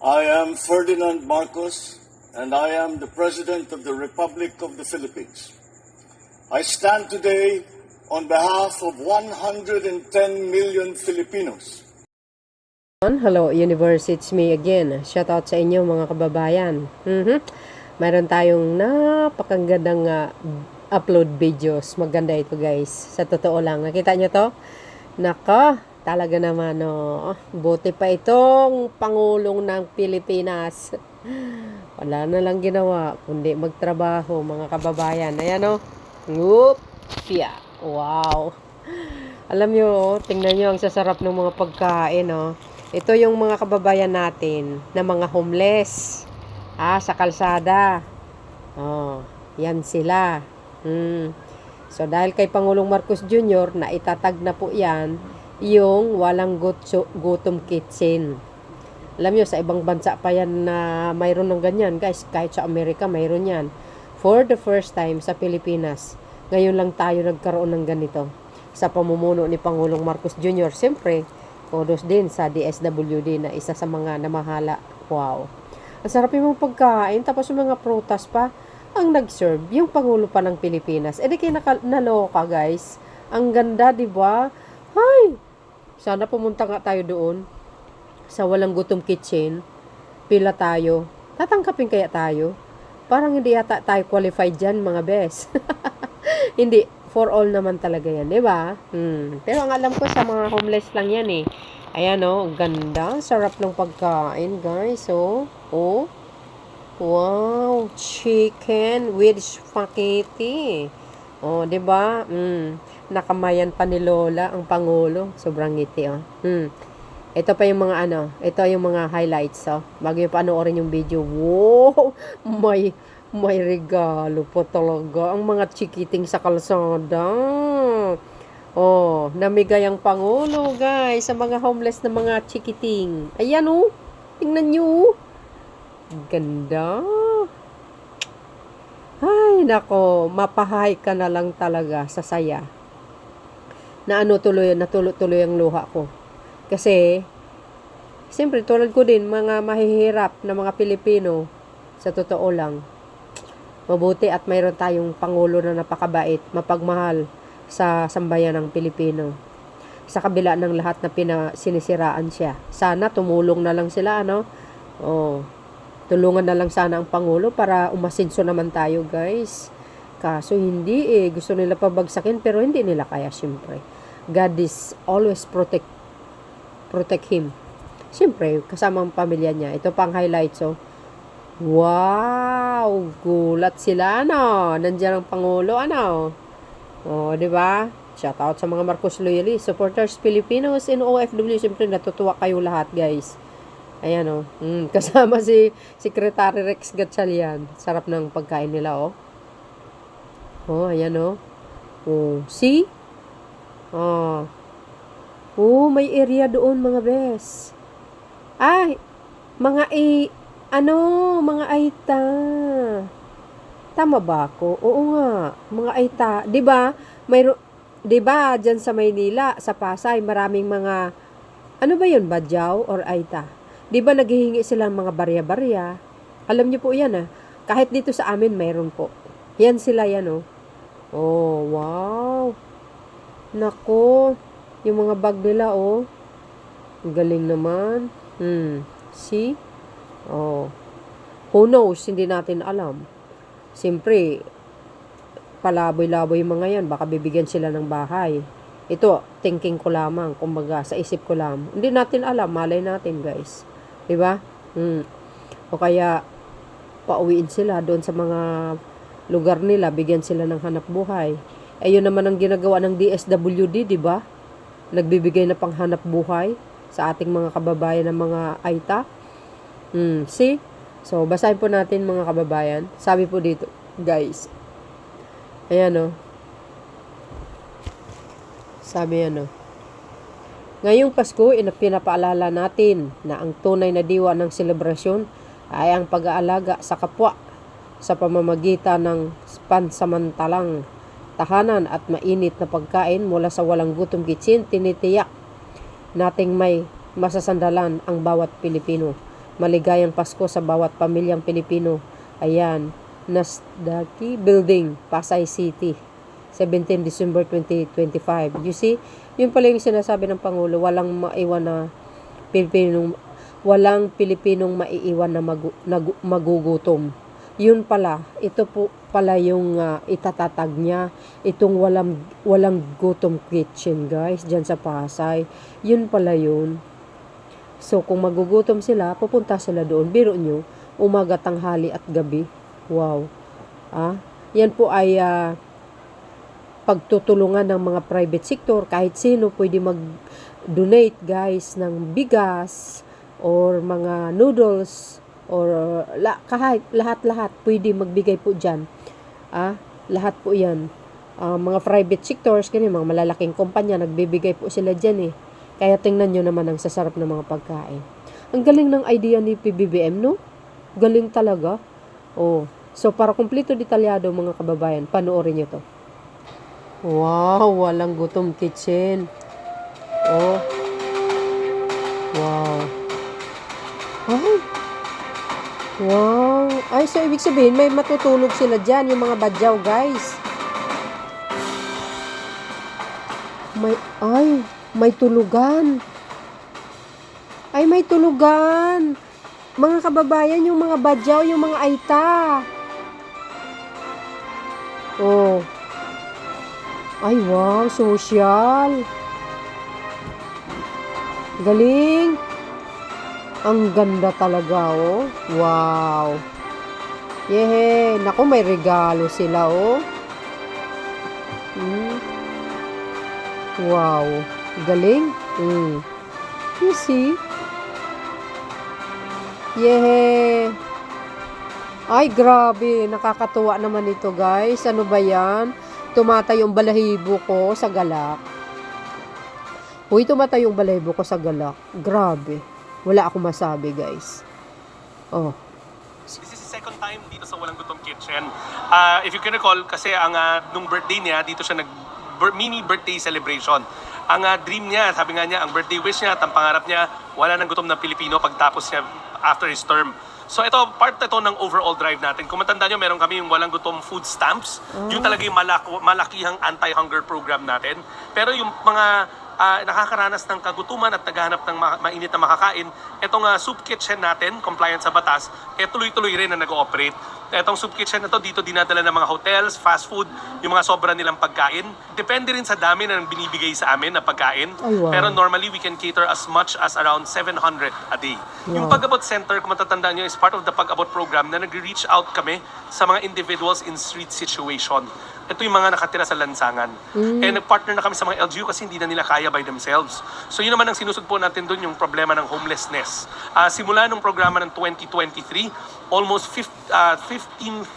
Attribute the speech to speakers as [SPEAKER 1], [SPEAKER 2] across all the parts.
[SPEAKER 1] I am Ferdinand Marcos, and I am the President of the Republic of the Philippines. I stand today on behalf of 110 million Filipinos.
[SPEAKER 2] Hello universe, it's me again. Shout out sa inyo mga kababayan. Mayroon tayong napakagandang upload videos. Maganda ito guys. Sa totoo lang. Nakita nyo to? Naka, talaga naman buti pa itong Pangulong ng Pilipinas. Wala na lang ginawa kundi magtrabaho mga kababayan. Ayan Whoop! Yeah. Wow! Alam nyo, tingnan nyo ang sasarap ng mga pagkain Ito yung mga kababayan natin na mga homeless. Sa kalsada. Yan sila. So, dahil kay Pangulong Marcos Jr., na itatag na po yan, yung walang gutom kitchen. Alam nyo, sa ibang bansa pa yan na mayroon ng ganyan. Guys, kahit sa Amerika, mayroon yan. For the first time sa Pilipinas, ngayon lang tayo nagkaroon ng ganito. Sa pamumuno ni Pangulong Marcos Jr., siyempre, kudos din sa DSWD na isa sa mga namahala. Wow. Ang sarap yung pagkain. Tapos yung mga prutas pa. Ang nag-serve, yung Pangulo pa ng Pilipinas. Di kayo naloka guys. Ang ganda, diba? Hay! Sana pumunta nga tayo doon. Sa walang gutom kitchen. Pila tayo. Tatangkapin kaya tayo? Parang hindi yata tayo qualified dyan, mga bes. Hindi. For all naman talaga yan, di ba? Pero ang alam ko sa mga homeless lang yan Ayan ganda. Sarap ng pagkain, guys. Wow, chicken with spaghetti. Di ba? Nakamayan pa ni Lola ang Pangulo. Sobrang ngiti, Ito pa yung mga ito yung mga highlights, bago yung panoorin yung video. Wow! May regalo po talaga ang mga chikiting sa kalsada. Namigay ang Pangulo, guys, sa mga homeless na mga chikiting. Ayan, tingnan nyo. Ganda. Ay, nako, mapahay ka na lang talaga sa saya. Natuloy ang luha ko. Kasi, siyempre, tulad ko din, mga mahihirap na mga Pilipino, sa totoo lang, mabuti at mayroon tayong Pangulo na napakabait, mapagmahal sa sambayan ng Pilipino. Sa kabila ng lahat na sinisiraan siya. Sana tumulong na lang sila, tulungan na lang sana ang Pangulo para umasinso naman tayo, guys. Kaso hindi Gusto nila pabagsakin pero hindi nila kaya, syempre. God is always protect him. Syempre, kasama ang pamilya niya. Ito pang highlights, Wow! Gulat sila, Nandiyan ang Pangulo, di ba? Shout out sa mga Marcos loyalists, supporters, Filipinos, and OFW. Siyempre, natutuwa kayo lahat, guys. Ayan, kasama si Secretary Rex Gatchalian. Sarap ng pagkain nila, ayan, see? May area doon, mga bes. Ay, mga mga Aita. Tama ba ako? Oo nga, mga Aita. 'Di ba? Mayroon 'di ba diyan sa Maynila, sa Pasay, maraming mga ba 'yun, Badyaw or Aita? 'Di ba naghihingi sila ng mga barya-barya? Alam niyo po 'yan Kahit dito sa amin mayroon po. Yan sila yan wow. Nako, yung mga bag nila galing naman. See? Who knows? Hindi natin alam. Siyempre, palaboy-laboy yung mga yan. Baka bibigyan sila ng bahay. Ito, thinking ko lamang. Kumbaga, sa isip ko lamang. Hindi natin alam. Malay natin, guys. Diba? O kaya, pauwiin sila doon sa mga lugar nila. Bigyan sila ng hanap buhay. Yun naman ang ginagawa ng DSWD, diba? Nagbibigay na pang hanap buhay sa ating mga kababayan ng mga Aita. See? So, basahin po natin mga kababayan. Sabi po dito, guys. Ayan Sabi ngayong Pasko, pinapaalala natin na ang tunay na diwa ng selebrasyon ay ang pag-aalaga sa kapwa sa pamamagitan ng pansamantalang tahanan at mainit na pagkain mula sa walang gutom kitchen. Tinitiyak nating may masasandalan ang bawat Pilipino. Maligayang Pasko sa bawat pamilyang Pilipino. Ayan, Nasdaqi Building, Pasay City, 17 December 2025. You see, yun pala yung sinasabi ng Pangulo, walang Pilipinong maiiwan na magugutom. Yun pala, ito po pala yung itatatag niya, itong walang gutom kitchen, guys, dyan sa Pasay. Yun pala yun. So, kung magugutom sila, pupunta sila doon. Biro nyo, umaga, tanghali at gabi. Wow. Yan po ay pagtutulungan ng mga private sector. Kahit sino pwede mag-donate, guys, ng bigas or mga noodles or kahit lahat-lahat pwede magbigay po dyan. Lahat po yan. Mga private sectors, mga malalaking kumpanya, nagbibigay po sila dyan eh. Kaya tingnan nyo naman ang sasarap ng mga pagkain. Ang galing ng idea ni PBBM, no? Galing talaga. So para kumpleto detalyado mga kababayan, panoorin nyo to. Wow, walang gutom kitchen. Wow. Wow. Ay, so ibig sabihin, may matutulog sila dyan, yung mga badyaw, guys. May tulugan. Ay, may tulugan. Mga kababayan, yung mga badyaw, yung mga aita. Ay, wow, social. Galing. Ang ganda talaga, Wow. Yehe. Naku, may regalo sila, Wow. Galing. You see? Yehe. Ay, grabe. Nakakatuwa naman ito, guys. Ano ba yan? Tumatay yung balahibo ko sa galak. Tumatay yung balahibo ko sa galak. Grabe. Wala akong masabi, guys.
[SPEAKER 3] This is the second time dito sa Walang Gutom Kitchen. If you can recall, kasi nung birthday niya, dito siya mini birthday celebration. Ang dream niya, sabi nga niya, ang birthday wish niya, ang pangarap niya, wala nang gutom na Pilipino pagtapos niya after his term. So ito, part ito ng overall drive natin. Kung matandaan nyo, meron kami yung Walang Gutom food stamps. Yung talaga yung malakihang anti-hunger program natin. Pero yung mga nakakaranas ng kagutuman at naghahanap ng mainit na makakain, itong soup kitchen natin, compliant sa batas, tuloy-tuloy rin na nag-ooperate. Itong soup kitchen na to, dito dinadala ng mga hotels, fast food, yung mga sobra nilang pagkain. Depende rin sa dami na binibigay sa amin na pagkain.
[SPEAKER 2] Wow.
[SPEAKER 3] Pero normally, we can cater as much as around 700 a day.
[SPEAKER 2] Wow.
[SPEAKER 3] Yung Pag-abot Center, kung matatandaan nyo, is part of the Pag-abot program na nag-reach out kami sa mga individuals in street situation. Ito yung mga nakatira sa lansangan. Nag-partner na kami sa mga LGU kasi hindi na nila kaya by themselves. So yun naman ang sinusugpo natin doon, yung problema ng homelessness. Simula nung programa ng 2023, almost 15,000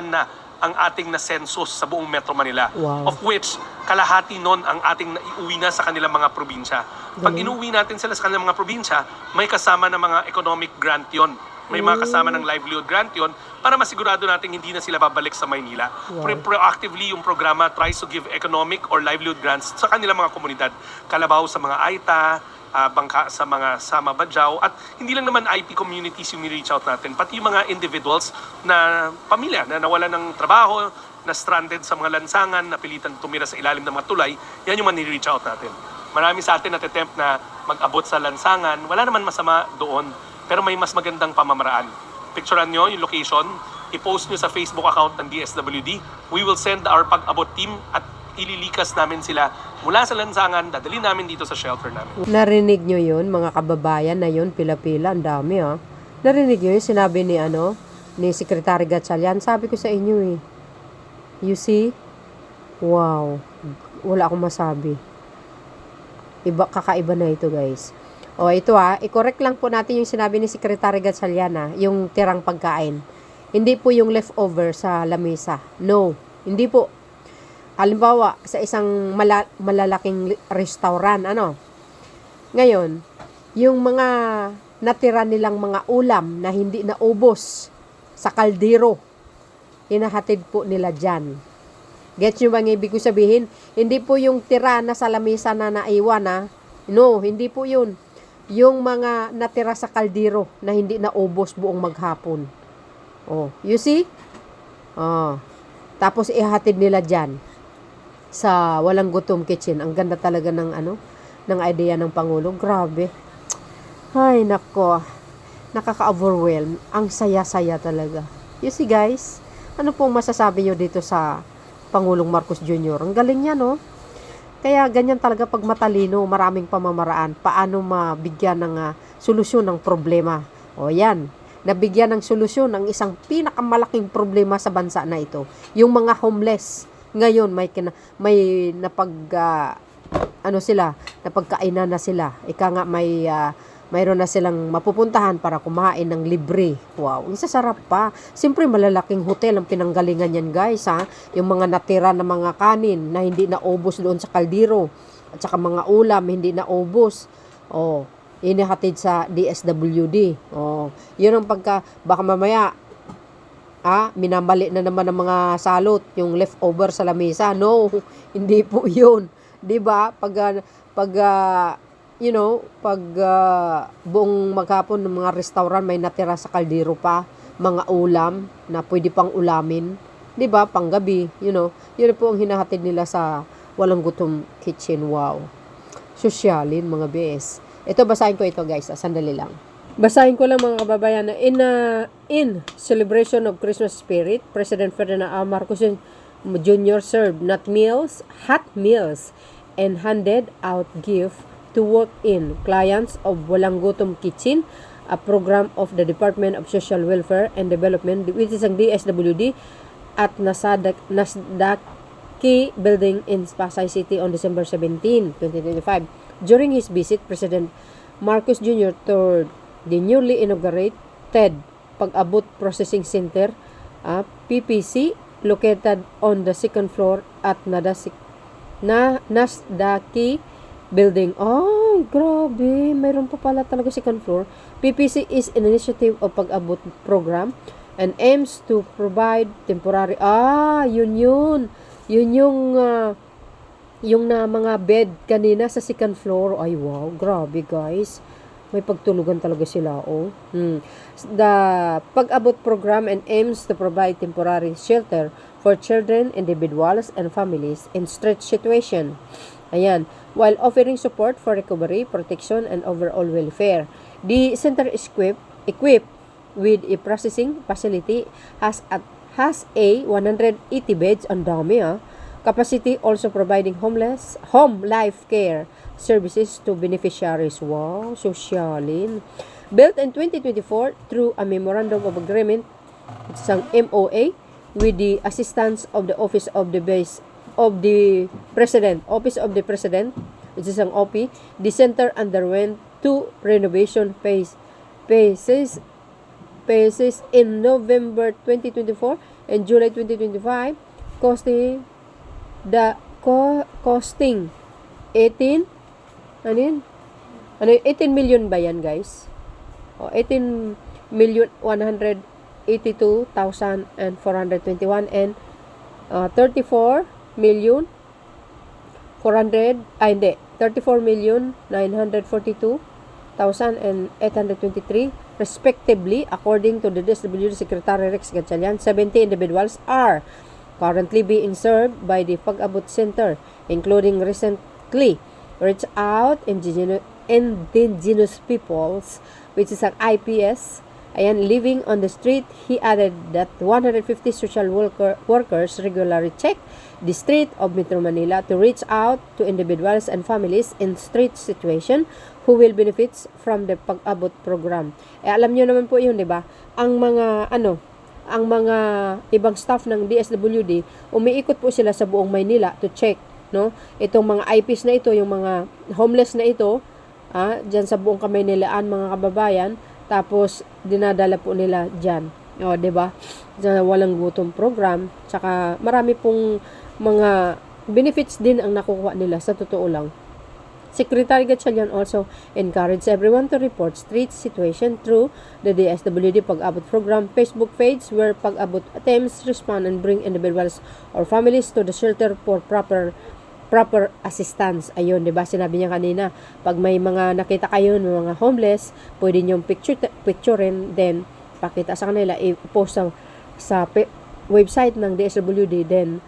[SPEAKER 3] na ang ating na census sa buong Metro Manila.
[SPEAKER 2] Wow.
[SPEAKER 3] Of which, kalahati nun ang ating naiuwi na sa kanilang mga probinsya. Pag inuwi natin sila sa kanilang mga probinsya, may kasama na mga economic grant yon. May mga kasama ng livelihood grant yon para masigurado natin hindi na sila babalik sa Maynila.
[SPEAKER 2] Wow.
[SPEAKER 3] Proactively, yung programa tries to give economic or livelihood grants sa kanilang mga komunidad. Kalabaw sa mga Aita, bangka sa mga Sama Badyaw, at hindi lang naman IP communities yung ni-reach out natin, pati yung mga individuals na pamilya na nawalan ng trabaho, na stranded sa mga lansangan, na pilitan tumira sa ilalim ng mga tulay, yan yung ni-reach out natin. Marami sa atin attempt na mag-abot sa lansangan, wala naman masama doon, pero may mas magandang pamamaraan. Picturean nyo yung location, i-post nyo sa Facebook account ng DSWD. We will send our Pag-abot team at ililikas namin sila mula sa lansangan, dadali namin dito sa shelter namin.
[SPEAKER 2] Narinig nyo yun, mga kababayan na yun, pila-pila, ang dami Narinig nyo yun, sinabi ni Secretary Gatchalian, sabi ko sa inyo You see? Wow. Wala akong masabi. Kakaiba na ito, guys. Ito i-correct lang po natin yung sinabi ni Secretary Gatchalian, yung tirang pagkain. Hindi po yung leftover sa lamesa. No, hindi po. Halimbawa, sa isang malalaking restaurant, Ngayon, yung mga natira nilang mga ulam na hindi naubos sa kaldero, hinahatid po nila dyan. Gets nyo ba ang ibig ko sabihin? Hindi po yung tira na sa lamesa na naiwan, No, hindi po yun. yung mga natira sa kaldero na hindi naubos buong maghapon. Oh, you see? Oh. Tapos ihatid nila dyan sa Walang Gutom Kitchen. Ang ganda talaga ng ng idea ng Pangulo. Grabe. Ay, nako. Nakaka-overwhelm. Ang saya-saya talaga. You see, guys? Ano pong masasabi nyo dito sa Pangulong Marcos Jr.? Ang galing niya, no? Kaya ganyan talaga pag matalino, maraming pamamaraan. Paano mabigyan ng solusyon ng problema. O yan, nabigyan ng solusyon ng isang pinakamalaking problema sa bansa na ito. Yung mga homeless. Ngayon, may napagkainan na sila. Ika nga mayroon na silang mapupuntahan para kumain ng libre. Wow, ang sasarap pa. Siyempre, malalaking hotel ang pinanggalingan yan, guys, ha? Yung mga natira na mga kanin na hindi naubos doon sa kaldero. At saka mga ulam, hindi naubos. Oh, inihatid sa DSWD. Oh, yun ang baka mamaya, minamali na naman ng mga salot, yung leftover sa lamesa. No, hindi po yun. 'Di ba? Pag buong maghapon ng mga restaurant may natira sa kaldero pa, mga ulam na pwede pang ulamin, 'di ba? Panggabi, yun po ang hinahatid nila sa Walang Gutom Kitchen. Wow. Sosyalin, mga BS. Ito, basahin ko ito, guys. Sandali lang. Basahin ko lang, mga kababayan, na in celebration of Christmas spirit, President Ferdinand R. Marcos Jr. served hot meals and handed out gift to work-in clients of Walang Gutom Kitchen, a program of the Department of Social Welfare and Development, which is ang DSWD, at Nasdaqi Building in Pasay City on December 17, 2025. During his visit, President Marcos Jr. toured the newly inaugurated Pag-abot Processing Center, PPC, located on the second floor at Nasdaqi Building. Oh, grabe. Mayroon pa pala talaga second floor. PPC is an initiative of Pag-abot program and aims to provide temporary. Yun yung na mga bed kanina sa second floor. Ay, wow. Grabe, guys. May pagtulugan talaga sila, oh. The Pag-abot program and aims to provide temporary shelter for children, individuals, and families in stretched situation. Ayan. While offering support for recovery, protection, and overall welfare. The center is equipped with a processing facility, has a 180 beds, ang dami, capacity, also providing home life care services to beneficiaries. Wow, sosyalin. Built in 2024 through a memorandum of agreement, isang MOA, with the assistance of the Office of the President, which is ang OP. The center underwent 2 renovation phases in November 2024 and July 2025, costing 18 million ba yan, guys? 18,182,421 and 34,942,823 respectively, according to the DSWD Secretary Rex Gatchalian. 70 individuals are currently being served by the Pag-abot Center, including recently reached out indigenous peoples, which is ang IPS, living on the street. He added that 150 social workers regularly check the street of Metro Manila to reach out to individuals and families in street situation who will benefit from the Pag-abot program. Alam niyo naman po yun, di ba? Ang mga ibang staff ng DSWD, umiikot po sila sa buong Maynila to check, no? Itong mga IPs na ito, yung mga homeless na ito, dyan sa buong Kamaynilaan, mga kababayan, tapos dinadala po nila dyan. O, diba? Sa Walang Gutom program, tsaka marami pong mga benefits din ang nakukuha nila, sa totoo lang. Secretary Gatchalian also encouraged everyone to report street situation through the DSWD Pag-abot program Facebook page, where Pag-abot attempts respond and bring individuals or families to the shelter for proper proper assistance. Ayun, 'di ba? Sinabi niya kanina, pag may mga nakita kayo ng mga homeless, pwede niyo picturein, then pakita sa kanila, i-post website ng DSWD, then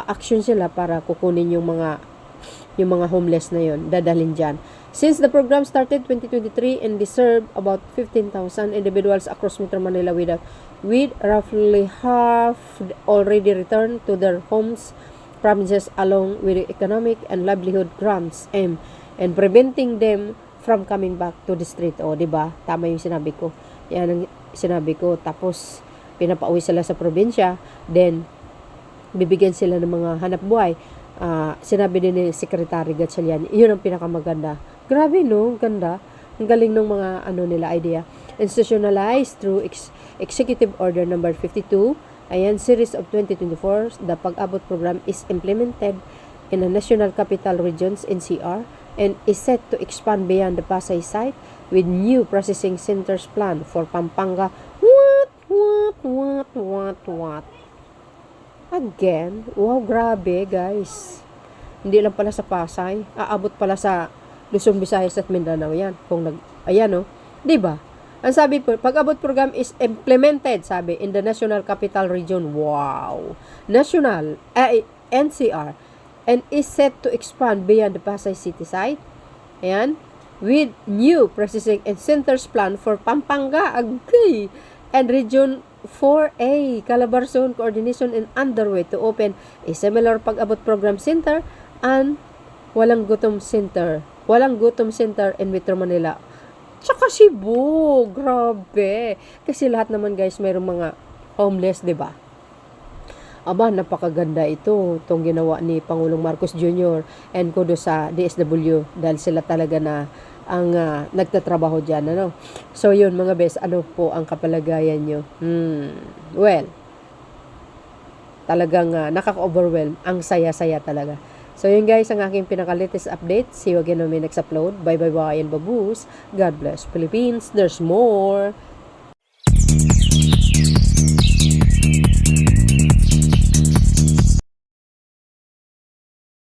[SPEAKER 2] action sila para kukunin yung mga homeless na yon, dadalhin dyan. Since the program started 2023 and they serve about 15,000 individuals across Metro Manila with roughly half already returned to their homes provinces along with economic and livelihood grants and preventing them from coming back to the street. O, diba? Tama yung sinabi ko. Yan ang sinabi ko. Tapos, pinapauwi sila sa probinsya. Then, bibigyan sila ng mga hanap buhay. Sinabi din ni Secretary Gatchalian, yun ang pinakamaganda. Grabe, no? Ganda. Ang galing ng mga nila idea. Institutionalized through Executive Order number 52, ayan, series of 2024, the Pag-abot program is implemented in the National Capital Regions NCR and is set to expand beyond the Pasay site with new processing centers plan for Pampanga. What? Again, wow, grabe guys. Hindi lang pala sa Pasay, aabot pala sa Luzon, Visayas at Mindanao yan. Ayan, no? 'Di ba? Ang sabi po, Pag-abot program is implemented, sabi, in the National Capital Region. Wow! NCR. And is set to expand beyond the Pasay City site. Ayan. With new processing and centers plan for Pampanga, Agay, and Region 4A, Calabarzon coordination and underway to open a similar Pag-abot program center and Walang Gutom Center in Metro Manila. Tsaka Cebu, grabe. Kasi lahat naman guys, mayroong mga homeless, 'di ba? Aba, napakaganda ito, itong ginawa ni Pangulong Marcos Jr. and kudos sa DSW dahil sila talaga na ang nagtatrabaho diyan, ano. So yun mga bes, ano po ang kapalagayan nyo? Well, talagang nakaka-overwhelm. Ang saya-saya talaga. So yun guys, ang aking pinaka-latest update. See you again on my next upload. Bye and baboos. God bless Philippines. There's more.